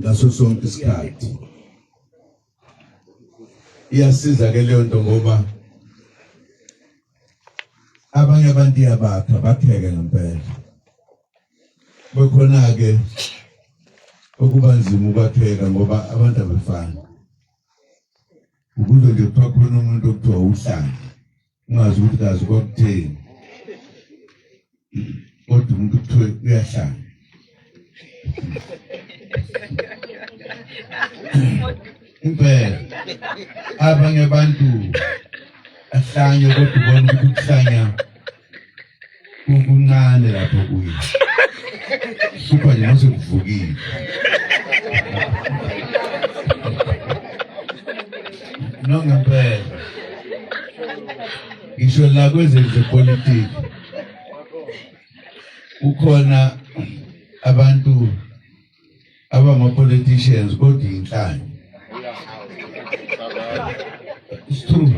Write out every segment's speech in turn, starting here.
ngaso sonke isikhathi. Iyasiza ke leyo nto ngoba abanye abantu yabakha bakheke ngempela. Bekhona ke ukuba nzima ukwakheka ngoba abantu abafana. Ukuze nje kuthiwa khona umuntu okuthiwa uhlanga, ungazi ukuthi kazi kwakutheni. Kodwa umuntu kuthiwa uyahlanga. Impela abanye abantu ahlanye kodwa ubona ukuthi ukuhlanya kuncane lapho kuye. Super nje mase kuvukile. Ngempela ngisho la kwezepolitiki ukhona abantu abama-politicians kodwa inhlanya. It's true.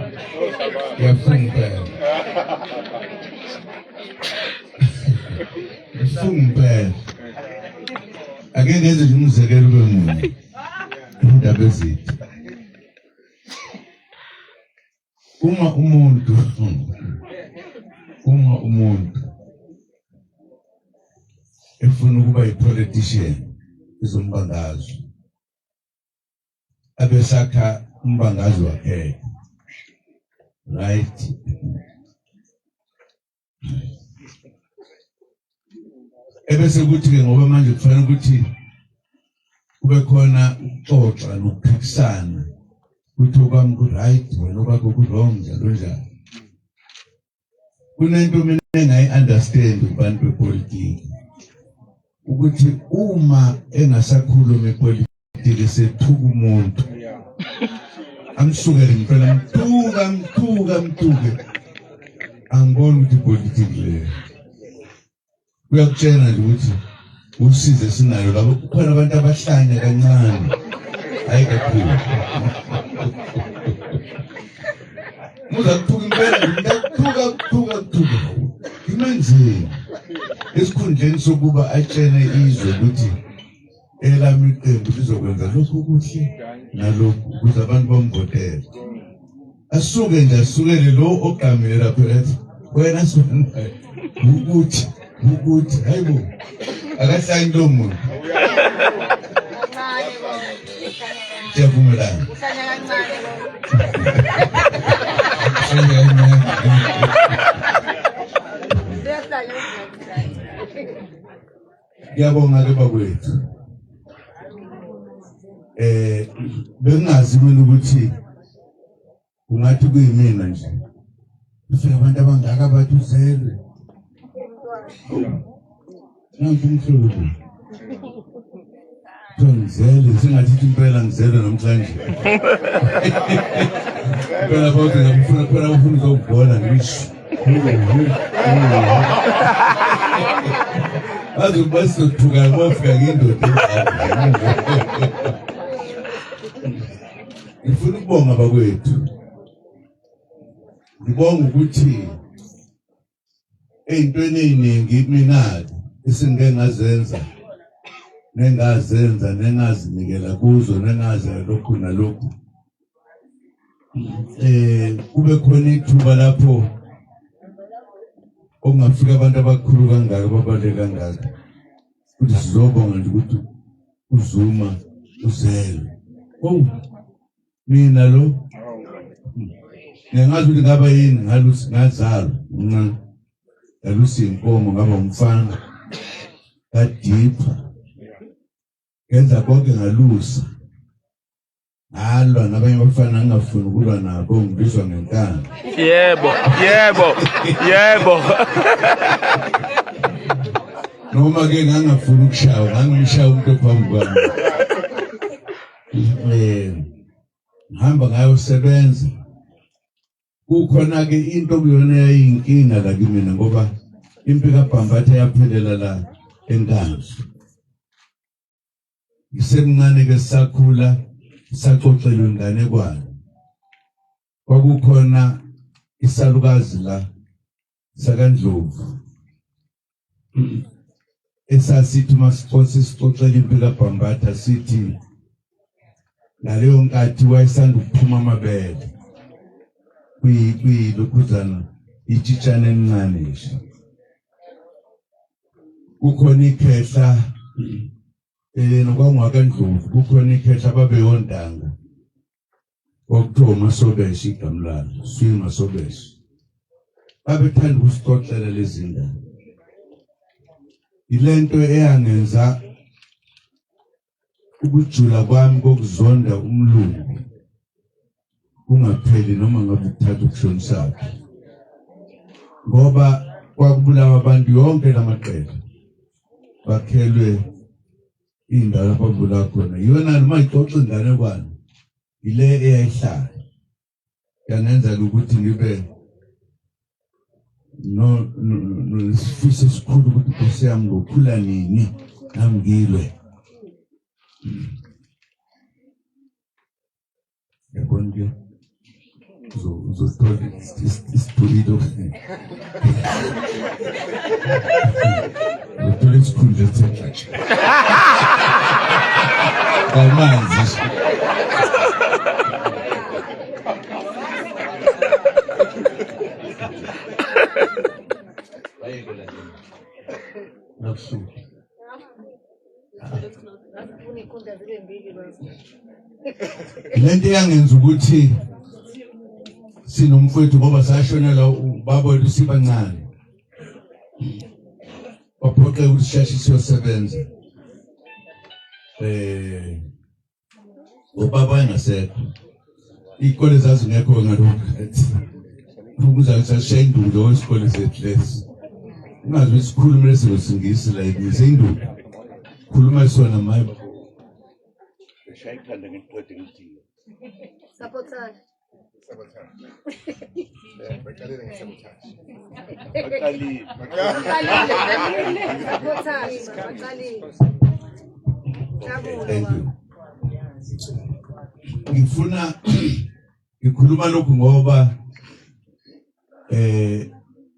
Yafunga. Yafunga. Ake ngenze nje umzekelo wemuntu. Indaba ezithi. Uma umuntu efuna ukuba yi-politician izombangazwa. Abesakha umbangazo wakhe. Right. Ebese kuthi ke ngoba manje kufanele ukuthi kube khona ukuxoxa nokuphikisana ukuthi okwami ku-right wena okwakho ku-wrong njalo njalo. Kunento mina engayi-understand kubantu bepolitiki ukuthi uma engasakhuluma epolitiki sethuka umuntu amsukele ngempela mthuke angiboni ukuthi ipolitiki leyo uyakutshela nje ukuthi usize sinayo labo kukhona abantu abahlanya kancane hayi kakhulu. Muza kuthuka impela ngiyakuthuka imenzeni esikhundleni sokuba atshene izwe ukuthi elami iqembu lizokwenza lokhu kuhle nalokhu ukuze abantu bamvotele. Asukele lo ogamele lapho ethi wena ukuthi hayibo akahlanye lo muntu. Siyavumelana. Ngiyabonga ke bakwethu. Bengazi mina ukuthi ungathi kuyimina nje. Ufika abantu abangaka bathi uzele. Nanku umhlolo. Ngizele singathi impela ngizele namhlanje. Phela bathi ngifuna phela ufuna ukubona ngisho. Azubase thuka ngofika ngindoda. Ngifuna ukubonga bakwethu. Ngibonga ukuthi eyintweni eziningi mina esingeke ngazenza nengazinikela kuzo nengazi lokhu nalokhu. Kube khona ithuba lapho ongafika abantu abakhulu kangaka babaleka kangaka. Ukuthi sizobonga nje ukuthi uzuma uzele. Mina lo ngingazi ukuthi ngaba yini ngazalo uncane. Yalusi inkomo ngaba umfana. Kadipha. Ngenza konke ngalusa. Alwa nabanye abafana ngingafuni ukulwa nabo ngibizwa ngenkani. Yebo. Noma ke ngangafuni ukushawa, ngangishaya umuntu ophambi kwami. Ngihamba ngayosebenza. Kukhona ke into kuyona yayinkinga la kimina ngoba impika Bhambatha yaphelela la eNkandla. Ngisemncane ke sakhula saxoxelwa ingane kwalo. Kwakukhona isalukazi la sakaNdlovu. esasithi masixoxela impilo kaBhambatha sithi ngaleyo nkathi wayesanda ukuphuma amabele kwilokhuzana itshitshana encane nje kukhona ikhehla nokwangwakandlovu kukhona ikhehla babeyondanga okuthiwa uMasobeshe igamlalo swing Masobeshe babethanda ukusixoxela lezi ndaba ilento eyangenza ukujula kwami kokuzonda umlungu kungapheli noma ngabe ukuthatha ukushona sakhe ngoba kwakubulawa abantu yonke lamaqela bakhelwe indawo lapho bula khona yona noma ixoxa ingane kwani ile eyayihlala yangenza ukuthi ngibe no sifise sikhulu ukuthi Nkosi yami ngokhula nini nangilwe yabona ke uzothola isitulo uthola isikhundla sethatshi kamanzi lento yangenza ukuthi sinomfowethu ngoba sashonela ubaba wethu sibancane waphoqa ukuthi sheshe siyosebenza ubaba engasekho ikole zazingekho ngalokho ukuza sashendulo wesikole sethu lesi ungazi isikhuluma lesingisi la izindulo khuluma sona maye shayithanda ngiqede ngithi sabotage Bakalele ngesabotage. Thank you. Ngifuna ngikhuluma lokhu ngoba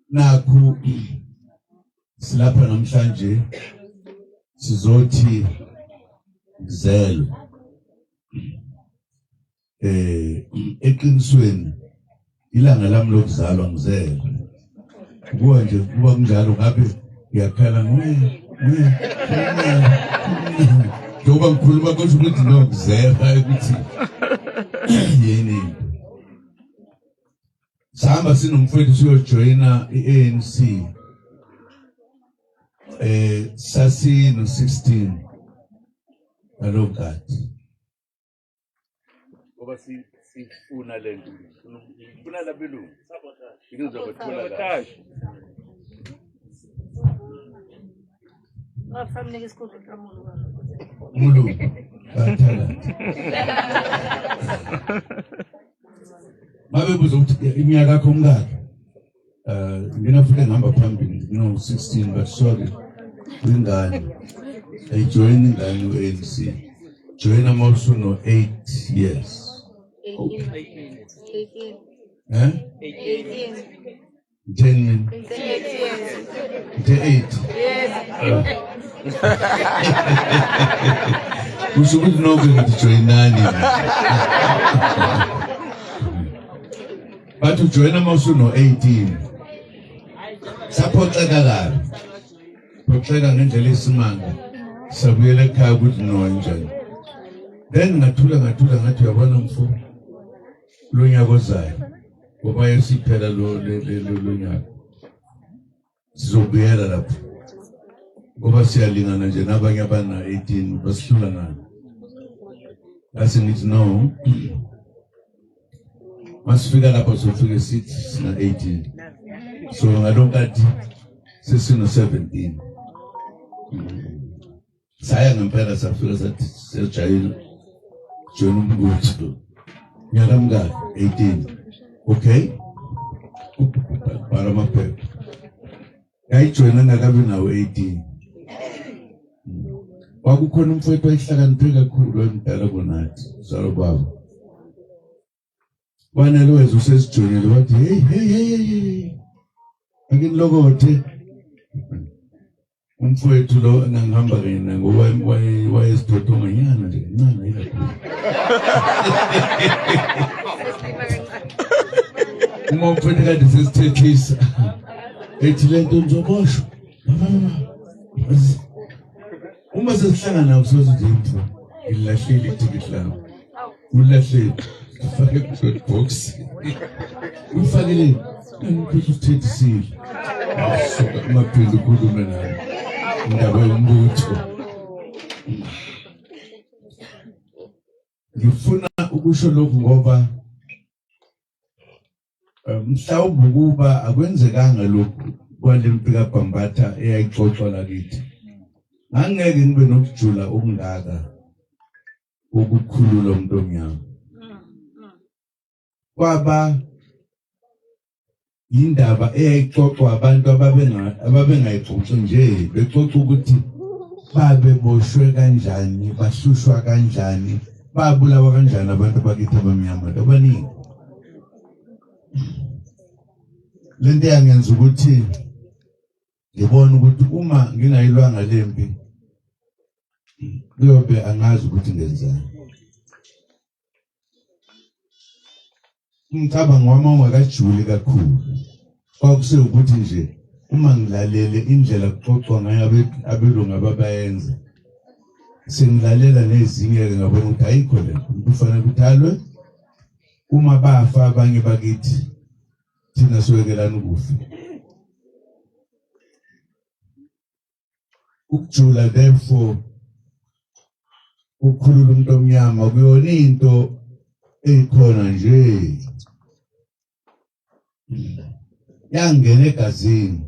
nakhu silapha namhlanje sizothi zelo eqinisweni ilanga lami lokuzalwa ngizelo kuba nje kuba kunjalo ngabe ngiyakhala njoba ngikhuluma kusho ukuthi nokuzela ukuthi yini sihamba sinomfowethu siyojoyina i-ANC sasi no 16 alokati ngoba sifuna lento ufuna labelungu sabotage family isikole mulu bathala mabebuza ukuthi iminyaka yakho ngakho ngingafike ngihamba phambili no 16 but sorry ingane I joined ingane u-ANC join also no 8 years 18 10 8 kusho ukuthi nonke ngijoyinani but ujoyina mawusu no 18 saphoxeka kabi phoxeka ngendlela esimanga sabuyela ekhaya ukuthi no njani then ngathula ngathi uyabona mfo lo nyaka ozayo ngoba yesiphela lo nyaka sizobuyela lapho ngoba siyalingana nje nabanye abana 18 basihlula nani base ngithi no masifika lapho sofika sithi sina 18 so ngalonkathi sesino 17 saya ngempela safika sathi sejayile join umbutho nyaka mngaka 18 okay para maphepha yayijoyina ngakabi nawo 18 kwakukhona umfowethu wayihlakaniphe kakhulu emdala kunathi zalo baba wanelweza usesijoyinile wathi hey akinilokothe umfowethu lo engihamba yena ngowayesidodonga nyana nje kancane yile. Uma umfowethu kade sesithethisa ethi lento ngizoboshwa. Uma sesihlangana ukusoze nje mfo ilahlile itikiti lami. Ulahlile ufake ku box. Ufakile ngikuthethisile. Soka maphinde ukukhuluma naye. Indaba yombutho. Ngifuna ukusho lokhu ngoba mhlawumbe ukuba akwenzekanga lokhu kwalempika Bhambatha eyayixoxwa lakithi. Angeke ngibe nokujula okungaka ukukhulula umuntu omnyama. Kwaba indaba eyayixoxwa abantu ababengayixoxi nje bexoxa ukuthi babeboshwe kanjani, bahlushwa kanjani, babulawa kanjani abantu bakithi abamnyama abaningi. Lento yangenza ukuthi ngibone ukuthi uma ngingayilwanga lempi kuyobe angazi ukuthi ngenzani. Umcabango wami ungakajuli kakhulu. Kwakuse ukuthi nje uma ngilalele indlela kuxoxwa ngayo abelungu ababayenza, sengilalela nezinye ngabona ukuthi ayikho lento kufanele kuthalwe. Uma bafa abanye bakithi thina soyekelana ukufa. Ukujula therefore ukukhulula umuntu omnyama kuyona into ekhona nje. Yangena egazini,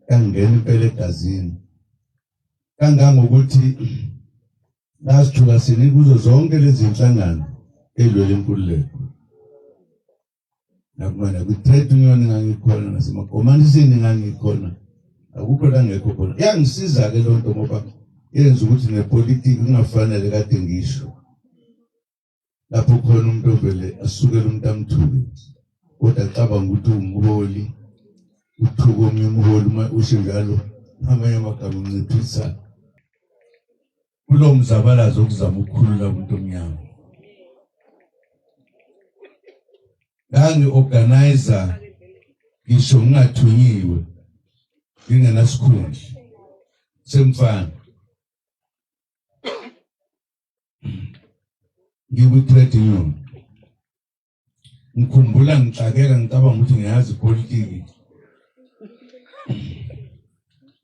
yangena impela egazini. Kangangokuthi lasithuka sini kuzo zonke lezi inhlangano elwela inkululeko. Nakumana ku-trade union ngangikhona, nasemakomandisini ngangikhona, akukho la ngekho khona. Yangisiza-ke lo nto ngoba yenza ukuthi nepolitiki kungafanele kade ngisho. Lapho khona umuntu ovele asukele umuntu amthuke. Kodwa cabanga ukuthi umholi, uthuka omnye umholi uma usho njalo amanye amagama unciphisa. Kulo mzabalazo okuzama ukukhulula umuntu omnyama. Organizer ngisho ngingathunyiwe ngingenasikhundla semfana. Ngiku-trade union. Ngikhumbula ngixakeka ngicabanga ukuthi ngiyazi ipolitiki.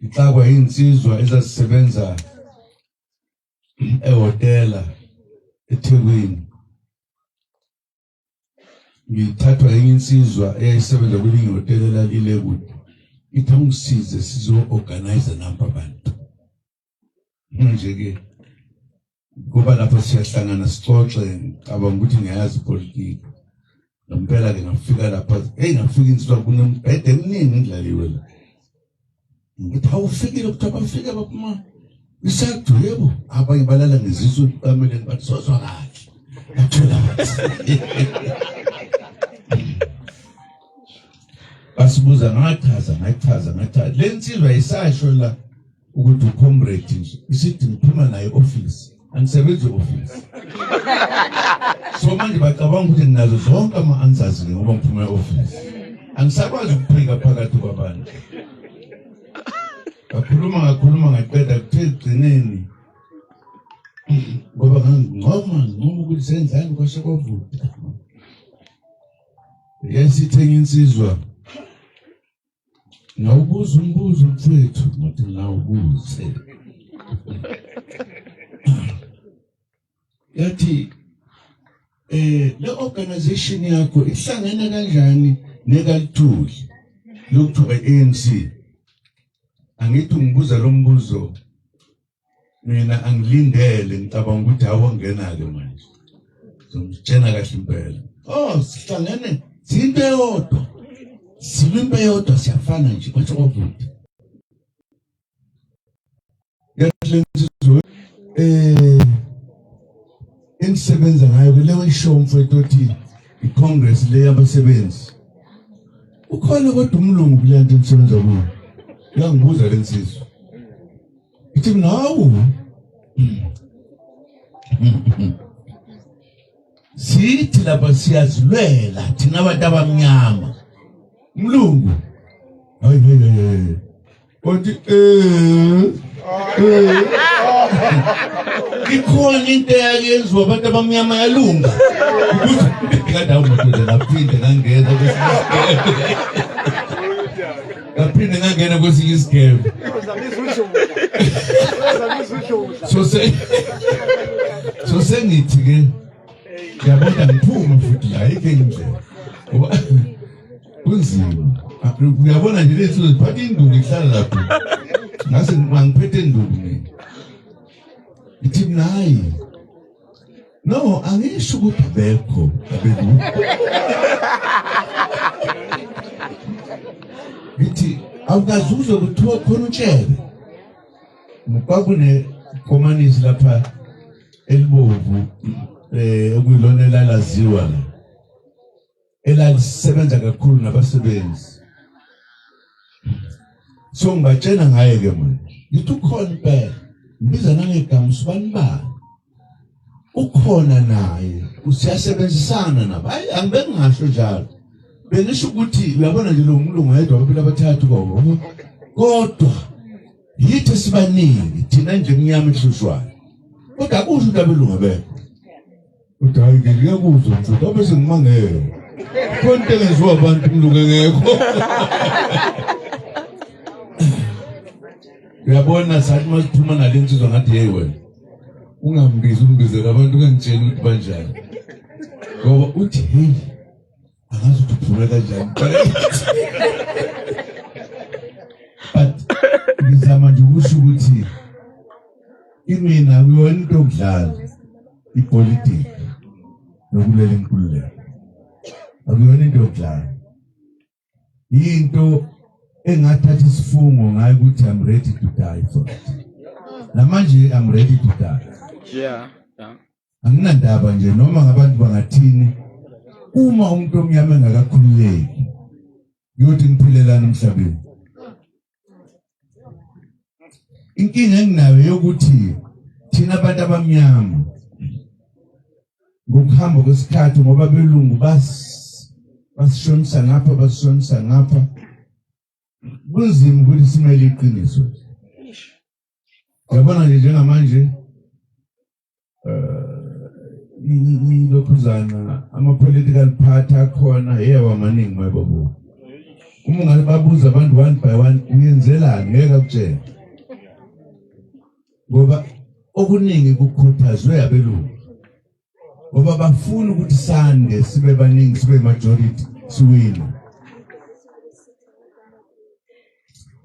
Ngixakwa insizwa ezazisebenza ehotela eThekwini. Ngithathwa enye insizwa eyayisebenza kwelinye ihotela elalile kude. Ithi angisize sizo-organize namba abantu. Nje-ke kuba lapho siyahlangana sixoxe ngicabanga ukuthi ngiyazi ipolitiki. Ngempela-ke ngafika lapha, ngafika insizwa kunembhede eminingi endlaliwe la. Ngithi awufikile ukuthi abafike baphuma isathu yebo. Abanye balala ngezisu eqameleni bathi sozwa kahle. Bathola bathi. Basibuza ngachaza. Le nsizwa isasho la ukuthi ucomrade nje. Isithi ngiphuma naye office. Angisebenzi office. So manje bacabanga ukuthi nginazo zonke ama-answers ngoba ngiphuma e-office. Angisakwazi ukuphika phakathi kwabantu. Ngakhuluma ngaqeda kuthe egcineni. Ngoba ngingoma ukuthi senzani kwashe kwavuka. Yasithenga insizwa. Ngawubuza umbuzo mfethu, ngathi ngawubuze. Yathi le organization yakho ihlangene kanjani nekalithuli lokuthiwa ANC. Angithi ngibuza lo mbuzo mina angilindele ngicabanga ukuthi awongena-ke manje. Ngitshena kahle impela. Sihlangene into eyodwa. Silwimpe yodwa siyafana nje kwathi kwavuka. Yathi insizwa engisebenza ngayo leyo ishow mfowethu othi iCongress le yabasebenzi. Ukhona kodwa umlungu kule nto emsebenza kuyo. Yangibuza lensizwe. Ithi nawo. Sithi lapha siyazilwela thina abantu abamnyama. Mlungu. Hayi. Othi ikhona into eyenziwa abantu abamnyama yalunga. Ukuthi kade awumoto laphinde ngangena kwesinye Kaphinde ngangena kwesinye isigebe. So sengithi ke yabona ngiphuma futhi la ayike indlela. Ngoba kunzima. Uyabona nje lezo ziphatha induku ihlala lapha. Ngase ngiphethe induku mina. Ithi nayi. No, angisho ukuthi bekho abelu. Ithi awukazuzwe kuthiwa khona utshebe. Mkwakune komanisi lapha elibovu okuyilona elalaziwa la. Elalisebenza kakhulu nabasebenzi. So ngibatshena ngaye ke manje. Ngithi ukhona impela. Ngibiza nangegama usibani ba. Ukhona naye. Usiyasebenzisana nabo. Hayi angibe ngasho njalo. Benisho ukuthi uyabona nje lo mlungu yedwa abantu abathathu kwawo. Kodwa yithi sibaningi thina nje emnyama ehlushwayo. Kodwa akusho ukuthi abelungu bekho. Kodwa hayi ngiyakuzwa mfuthu bese ngimangele. Konke lenziwa abantu umlungu engekho. Uyabona sathi masiphuma nalensizwa ngathi hey wena ungibize abantu ungangitshela ukuthi banjani. Ngoba uthi hey angazi ukuthi uphuma kanjani. But ngizama nje ukusho ukuthi imina kuyona into okudlala ipolitiki nokulela inkululeko. Akuyona into okudlala. Into engathatha isifungo ngayo ukuthi I'm ready to die for it. Namanje I'm ready to die. Yeah. Anginandaba nje noma ngabantu bangathini uma umuntu omnyama engakakhululeki yothi ngiphilelana emhlabeni. Inkinga enginayo yokuthi thina abantu abamnyama ngokuhamba kwesikhathi ngoba belungu basishonisa ngapha kunzima ukuthi simele iqiniso. Yabona nje njengamanje ilokhuzana ama-political party akhona eyawamaningi mayibabo. Uma ungababuza abantu one by one uyenzelani ngeke akutshele. Ngoba okuningi kukhuthazwe abelungu. Ngoba bafuna ukuthi sande sibe baningi sibe majority siwine.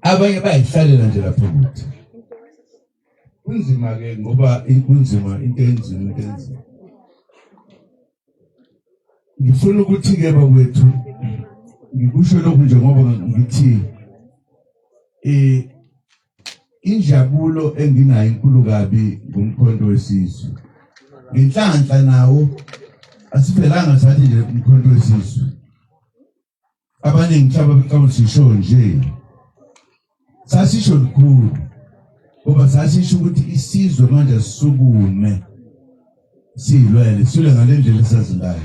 Abanye bayihlalela nje lapho ukuthi. Kunzima ke ngoba kunzima into enzima. Ngifuna ukuthi ke bakwethu ngikusho lokhu nje ngoba ngithi injabulo enginayo inkulu kabi ngomkhonto wesizwe. Ngenhlanhla nawo asiphelanga sathi nje umkhonto wesizwe. Abanye ngihlaba becabanga sisho nje. Sasisho likhulu. Ngoba sasisho ukuthi isizwe manje sisukume silwele sile ngalendlela esazilayo.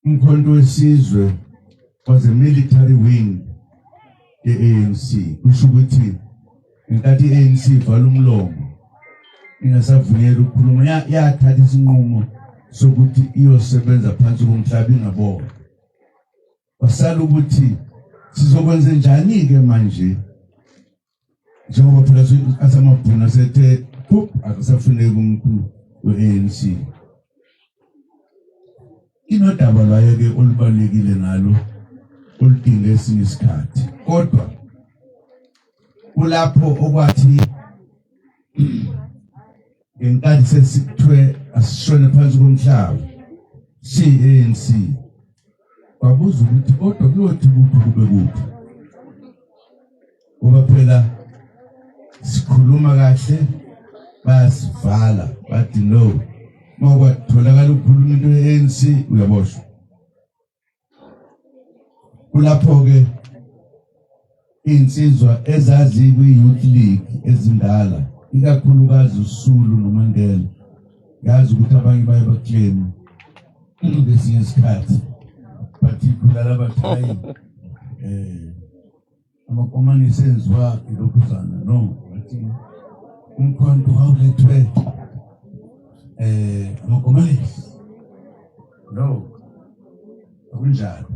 Umkhonto wesizwe was a military wing ANC. Kusho ukuthi ngenkathi ANC ivala umlomo ingasavunyelwa ukukhuluma yathatha isinqumo sokuthi iyosebenza phansi komhlaba ingabona. Wasala ukuthi sizokwenza njani ke manje njengoba phela asamabhuna sethe akusafuneki umuntu we-ANC. Inodaba lwayo ke olubalekile nalo oludinga esinye isikhathi. Kodwa kulapho okwathi ngenkathi sesithwe asishone phansi komhlaba ANC babuza ukuthi kodwa kuyothi kube kuphi. Ngoba phela sikhuluma kahle basivala bathi no Makwatholakala ukukhuluma into ye-ANC uyaboshwa. Kulapho ke insizwa ezazi kwi-Youth League ezindala ikakhulukazi uSulu noMandela yazi ukuthi abanye baye baclaim ngesinye isikhathi particular abathayi amakomanisi enziwa ilokhuzana no bathi umkhonto wawulethwe amakomanisi no akunjalo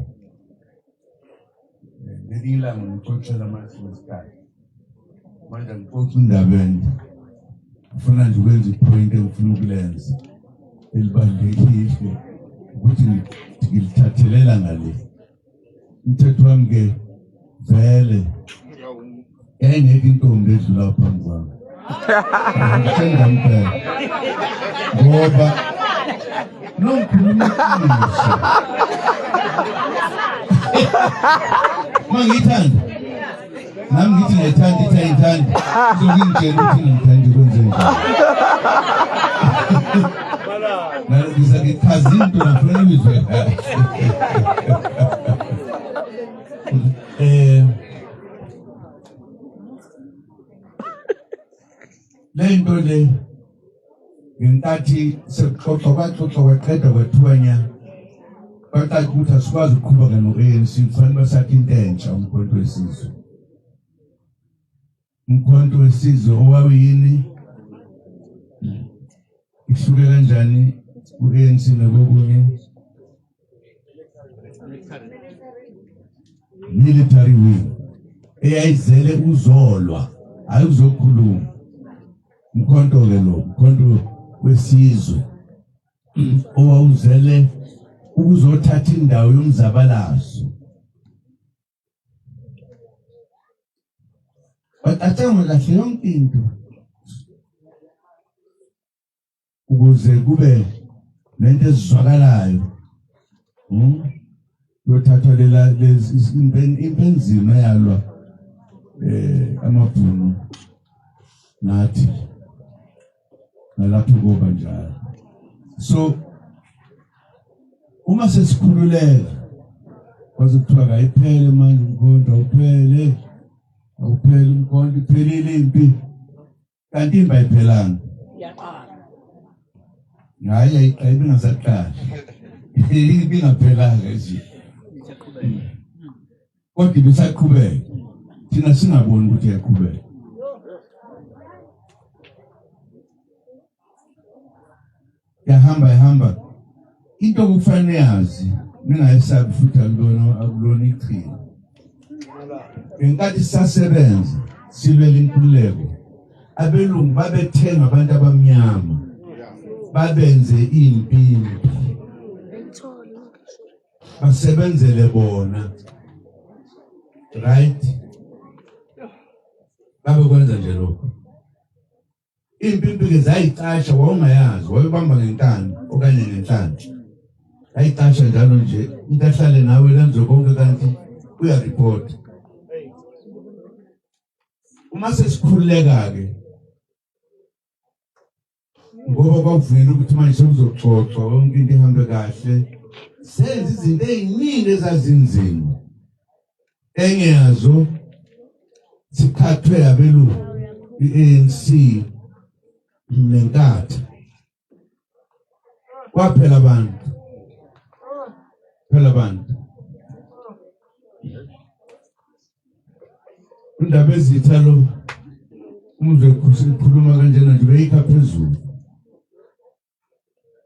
ngelilanga ngixoxela amasikhathi manje ngixoxa indabeni ufuna nje ukwenza ipoint engifuna ukulenza elibalulekile ukuthi ngilithathelela ngale umthetho wami ke vele engeke intombi edlula phambi kwami ngithenga impela ngoba nongikhuluma iqiniso mangithanda nami ngithi ngiyithanda ithi ayithandi uzongitshela ukuthi ngithanda kwenze njani ngiza ngichaza into nafuna imizwe le nto le ngenkathi sekuxoxwa kwaqeda kwethunya kwaqala ukuthi asikwazi ukuqhubeka no-ANC kufanele basakhe into entsha umkhonto wesizwe. Umkhonto wesizwe owawuyini ihluke kanjani u-ANC nakokunye military wing eyayizele uzolwa hayi uzokhuluma. Umkhonto ke lo umkhonto wesizwe owawuzele ukuzothatha indawo yomzabalazo. Bathatha kahle yonke into ukuze kube nento ezizwakalayo. Yothathwa lezi impenzima yalwa amabhunu nathi nalapho kuba njalo. So uma sesikhululeka kwaze kuthiwa kayiphele manje umkhonto awuphele umkhonto iphelile impi kanti imba ayiphelanga hayi ayibingasaqala ibingaphelanga nje kodwa ibisaqhubeka thina singaboni ukuthi iyaqhubeka. Yahamba into okufanele yazi ningayisabi futhi akulona iqhina. Ngenkathi sisasebenza silwela inkululeko abelungu babethenga abantu abamnyama babenze impi basebenzele bona right babekwenza nje lokho. Impimpi ke zayicasha wawungayazi wayebamba ngenkani okanye ngenhlanhla ayicasha njalo nje into ahlale nawe lenzo konke kanti uyareport. Uma sesikhululeka ke ngoba kwavuyela ukuthi manje sokuzoxoxwa yonke into ihambe kahle senze izinto eziningi ezazinzima enye yazo sikhathwe abelungu i-ANC nentatha kwaphela abantu indaba ezithalo umzwe kukhuluma kanjena nje beyikha phezulu.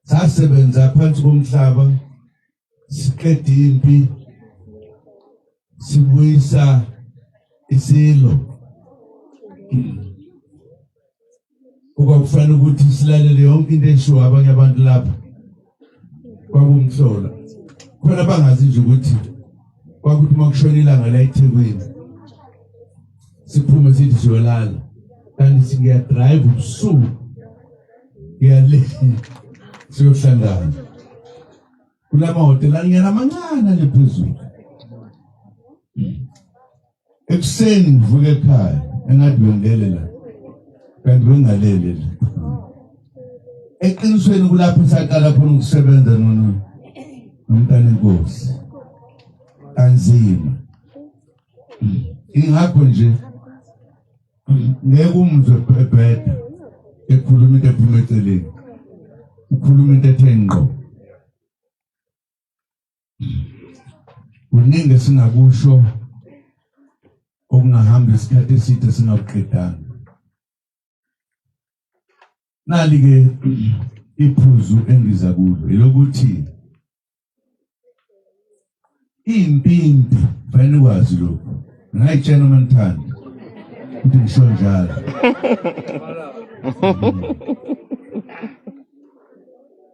Sasebenza phansi komhlaba siqeda impi sibuyisa isilo okufanele ukuthi silalele yonke into eshiwo abanye abantu lapha kwakumhlola khona bangazi nje ukuthi kwakuthi makushona ilanga la eThekwini siphume sithi siyolala kanti singiya drive ubusuku ngiyale siyohlangana kulama hotel angena mancane lephezulu. Ekuseni ngivuka ekhaya engathi ngiyongele la kanti bengalele la eqinisweni kulapho isaqala khona ukusebenza nomntana inkosi kanzima. Ingakho nje ngeke umzwe ebheda ekhuluma into ephuma eceleni, ukhuluma into ethe ngqo. Kuningi singakusho okungahamba isikhathi eside singakuqedanga. Nali-ke iphuzu engiza kulo elokuthi impimpi fanele wazi lokho. Ngayitshela uManthanda ukuthi ngisho njalo.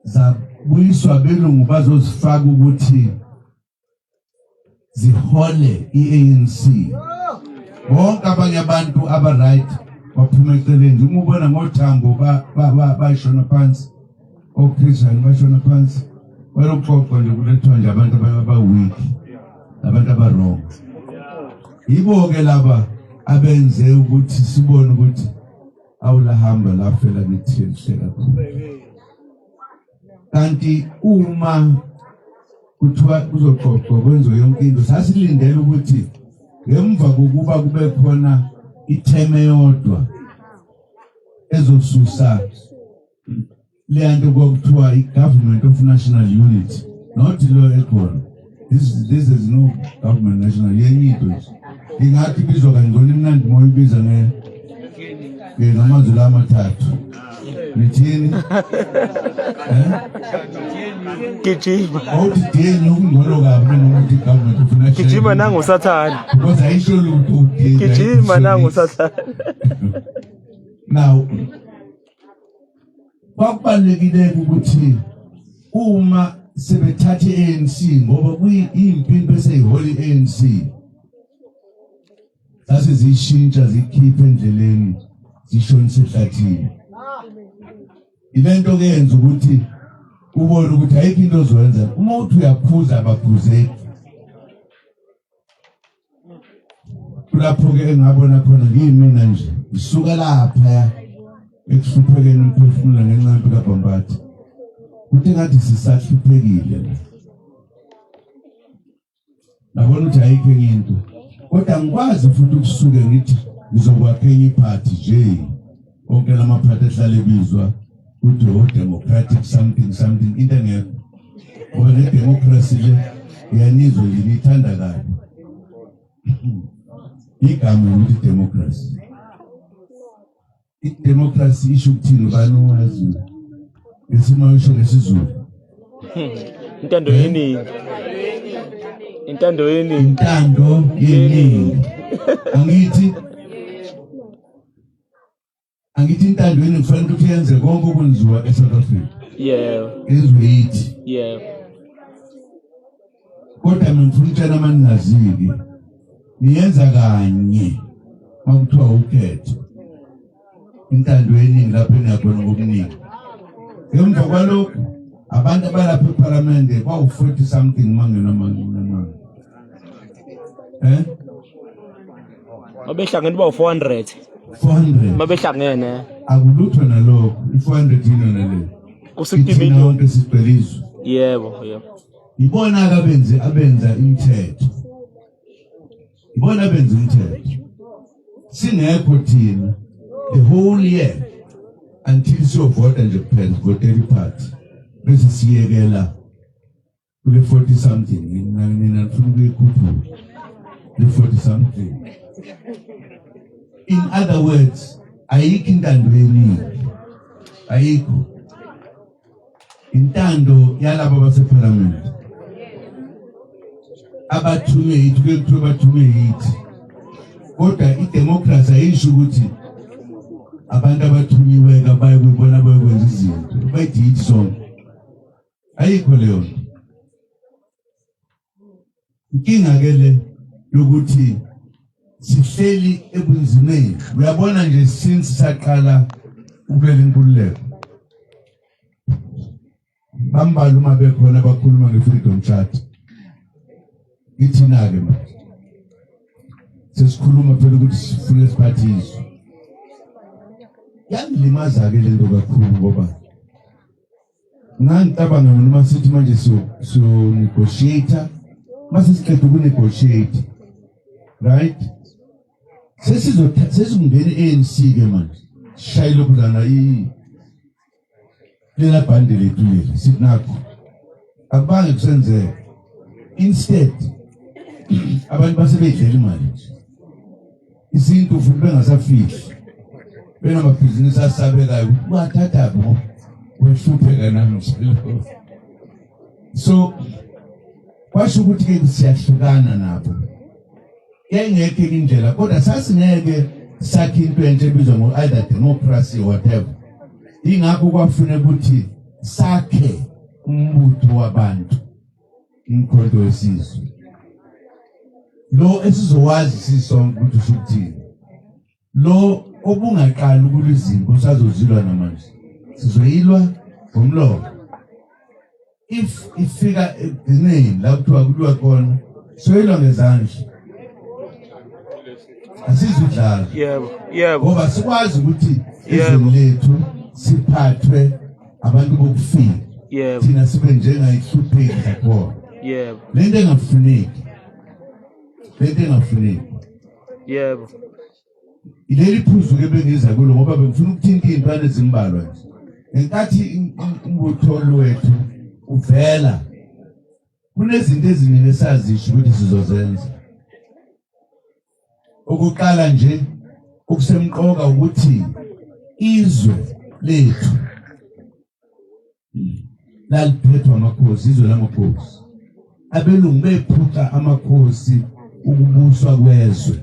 Zabuyiswa belungu bazozifaka ukuthi zihole i-ANC. Bonke abanye abantu aba-right baphuma eceleni. Uma ubona ngoThambo bayishona phansi, oChristian bashona phansi, bayoxoxa nje kulethwa nje abantu aba-weak, abantu aba-wrong. Yibo-ke laba abenze ukuthi sibone ukuthi awulahamba lafela ngithini hle kakhulu. Kanti uma kuthiwa kuzoxoxwa kwenziwe yonke into, sasilindele ukuthi ngemva kokuba kube khona itheme yodwa ezosusa le nto kwakuthiwa i-Government of National Unity, not lo ekhona. This is no government national. Yenye into nje ingathi bizwa kangcono imnandi moya ibiza ngamazwi amathathu. Nithini? Gijima. Awuthi ukungolo kabi nokuthi government of national. Gijima nangu sathana. Because ayisho lutho. Gijima nangu sathana. Now, kwakubalekile ukuthi uma sebethathe ANC ngoba kuyimpimpi eseyiholi ANC, sase zishintsha zikhiphe endleleni zishonise ehlathini. Ilento ke yenza ukuthi ubone ukuthi ayikho into ozoyenza. Uma uthi uyaphuza abaphuzeki, kulapho ke engabona khona ngiyimina nje isuka lapha ekuhluphekeni umphefumulo ngenxa yempilo kaBhambatha. Kuthi ngathi sisahluphekile. Nabona ukuthi ayikho enye into. Kodwa ngikwazi futhi ukusuke ngithi ngizokwakha enye iphathi nje. Onke lamaphathi ehlale ebizwa ukuthi democratic something into engekho. Ngoba le democracy le iyanizwa nje nithanda kabi. Igama ukuthi democracy. I-democracy isho ukuthini ubani owazi? Isimo isho lesizulu. Intando yeningi. Intando yeningi. Intando yeningi. Angithi intando yeningi kufanele ukuthi yenze konke okwenziwa eSouth Africa. Yeah. Yenziwe yithi. Yeah. Kodwa mina ngifuna ukutshela amanaziki niyenza kanye makuthiwa ukhetho. Intando yeningi lapho eniyabona ngokuningi. Emva kwalokho abantu abalapha eParliament kwawu-40 something mangena. Mabehlangene bawu-400. 400. Mabehlangene. Akulutho nalokho. I-400 yino nale. Kusitimini yonke sibhelizwe. Yebo. Ibona abenza imithetho. Ibona abenza imithetho. Singekho thina the whole year until siyovota nje kuphela voteri party bese siyekela kule 40 something nina nifuna ukuyikhuphula le 40 something. In other words, ayikho intando yeningi, ayikho intando yalabo baseParliament abathunywe yithi kuyekuthiwa bathunywe yithi. Kodwa idemocracy ayisho ukuthi abantu abathunyiwe kabaye kubona bayokwenza izinto bayithi sonke. Ayikho leyo nto. Inkinga ke le yokuthi sihleli ebunzimeni. Uyabona nje since saqala ukulela inkululeko bambala uma bekhona abakhuluma nge-freedom charter. Ithina-ke manje sesikhuluma phela ukuthi sifuna isiphathiswa. Yangilimaza-ke le nto kakhulu ngoba ngicabanga noma sithi manje so negotiate mase siqeda ukunegotiate right sesizongena ANC ke manje shayilo kuzana lela bandi lethu leli sinakho akubange kusenzeka instead abantu basebedlela imali izinto futhi bengasafihli benamabhizinisi asabekayo bathatha bo wehlupheka namhlanje so kwasho ukuthi ke siyahlukana nabo engeke indlela kodwa sasingeke sakhe into entshe ebizwa ngo either democracy or whatever ingakho kwafuna ukuthi sakhe umbutho wabantu inkonzo wesizwe lo esizowazi sisonke ukuthi usukuthini lo obungaqala ukulizimbo sazozilwa namanje sizoyilwa ngomlomo if ifika egcineni la kuthiwa kulwa khona soyilwa ngezandla asizudlala Yebo. ngoba sikwazi ukuthi izwe lethu siphathwe abantu bokufika Yebo. thina sibe njengayihlupheki zakhona Yebo. lento engafuneki Yebo. ileli phuzu ke bengiza kulo ngoba bengifuna ukuthinta izintwana ezimbalwa nje enkathi umbutho wethu uvela kunezinto eziningi esazisho ukuthi sizozenza ukuqala nje okusemqoka ukuthi izwe lethu laliphethwa amakhosi izwe lamakhosi abelungu bephuca amakhosi ukubuswa kwezwe